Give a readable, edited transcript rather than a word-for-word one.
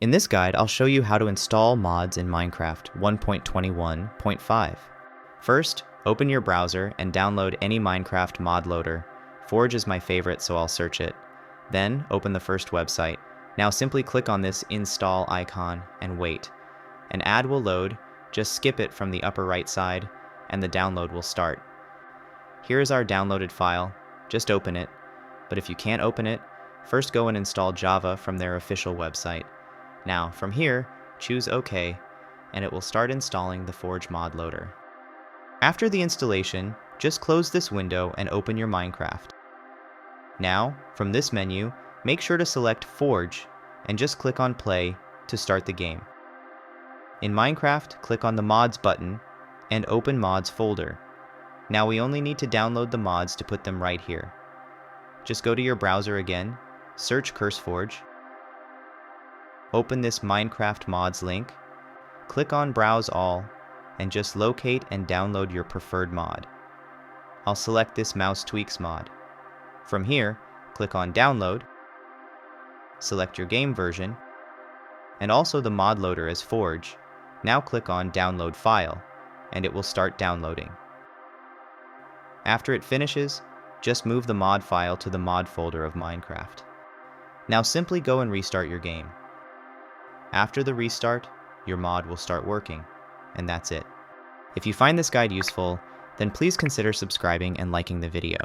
In this guide, I'll show you how to install mods in Minecraft 1.21.5. First, open your browser and download any Minecraft mod loader. Forge is my favorite, so I'll search it. Then, open the first website. Now simply click on this install icon and wait. An ad will load, just skip it from the upper right side, and the download will start. Here is our downloaded file, just open it. But if you can't open it, first go and install Java from their official website. Now, from here, choose OK, and it will start installing the Forge mod loader. After the installation, just close this window and open your Minecraft. Now, from this menu, make sure to select Forge and just click on Play to start the game. In Minecraft, click on the Mods button and open Mods folder. Now we only need to download the mods to put them right here. Just go to your browser again, search CurseForge, open this Minecraft mods link, click on Browse All, and just locate and download your preferred mod. I'll select this Mouse Tweaks mod. From here, click on Download, select your game version, and also the mod loader as Forge. Now click on Download File, and it will start downloading. After it finishes, just move the mod file to the mod folder of Minecraft. Now simply go and restart your game. After the restart, your mod will start working, and that's it. If you find this guide useful, then please consider subscribing and liking the video.